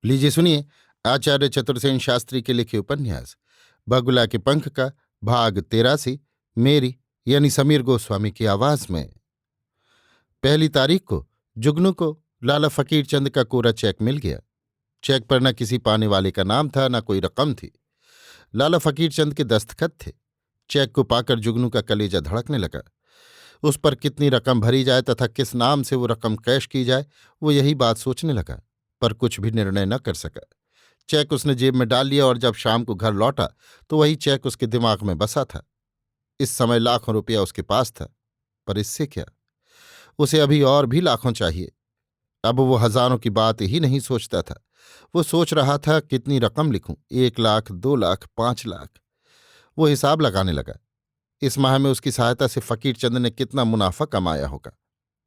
लीजिए सुनिए आचार्य चतुर्सेन शास्त्री के लिखे उपन्यास बगुला के पंख का भाग 83 मेरी यानी समीर गोस्वामी की आवाज में। 1 तारीख को जुगनू को लाला फकीर चंद का कोरा चेक मिल गया। चेक पर न किसी पाने वाले का नाम था न कोई रकम थी। लाला फकीर चंद के दस्तखत थे। चेक को पाकर जुगनू का कलेजा धड़कने लगा। उस पर कितनी रकम भरी जाए तथा किस नाम से वो रकम कैश की जाए, वो यही बात सोचने लगा, पर कुछ भी निर्णय न कर सका। चेक उसने जेब में डाल लिया और जब शाम को घर लौटा तो वही चेक उसके दिमाग में बसा था। इस समय लाखों रुपया उसके पास था, पर इससे क्या? उसे अभी और भी लाखों चाहिए। अब वो हजारों की बात ही नहीं सोचता था। वो सोच रहा था कितनी रकम लिखूं, 1 लाख, 2 लाख, 5 लाख। वो हिसाब लगाने लगा। इस माह में उसकी सहायता से फकीर चंद ने कितना मुनाफा कमाया होगा।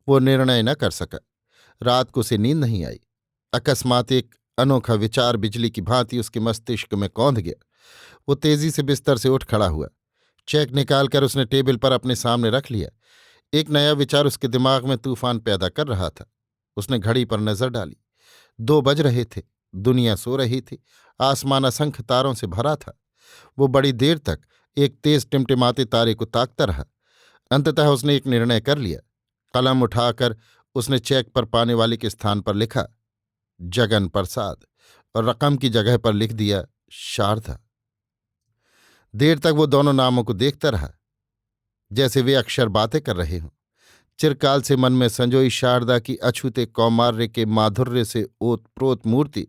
वो निर्णय न कर सका। रात को उसे नींद नहीं आई। अकस्मात एक अनोखा विचार बिजली की भांति उसके मस्तिष्क में कौंध गया। वो तेजी से बिस्तर से उठ खड़ा हुआ। चेक निकालकर उसने टेबल पर अपने सामने रख लिया। एक नया विचार उसके दिमाग में तूफान पैदा कर रहा था। उसने घड़ी पर नजर डाली। 2 बज रहे थे। दुनिया सो रही थी। आसमान असंख्य तारों से भरा था। वो बड़ी देर तक एक तेज टिमटिमाते तारे को ताकता रहा। अंततः उसने एक निर्णय कर लिया। कलम उठाकर उसने चेक पर पाने वाले के स्थान पर लिखा जगन प्रसाद और रकम की जगह पर लिख दिया शारदा। देर तक वो दोनों नामों को देखता रहा, जैसे वे अक्षर बातें कर रहे हों। चिरकाल से मन में संजोई शारदा की अछूते कौमार्य के माधुर्य से ओतप्रोत मूर्ति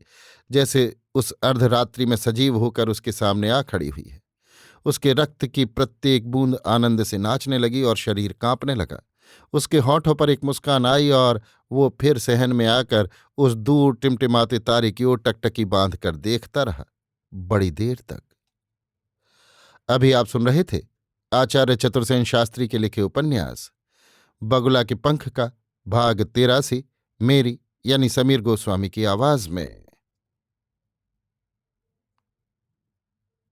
जैसे उस अर्धरात्रि में सजीव होकर उसके सामने आ खड़ी हुई है। उसके रक्त की प्रत्येक बूंद आनंद से नाचने लगी और शरीर कांपने लगा। उसके होठों पर एक मुस्कान आई और वो फिर सहन में आकर उस दूर टिमटिमाते तारे की ओर टकटकी बांध कर देखता रहा, बड़ी देर तक। अभी आप सुन रहे थे आचार्य चतुर्सेन शास्त्री के लिखे उपन्यास बगुला के पंख का भाग 83 मेरी यानी समीर गोस्वामी की आवाज में।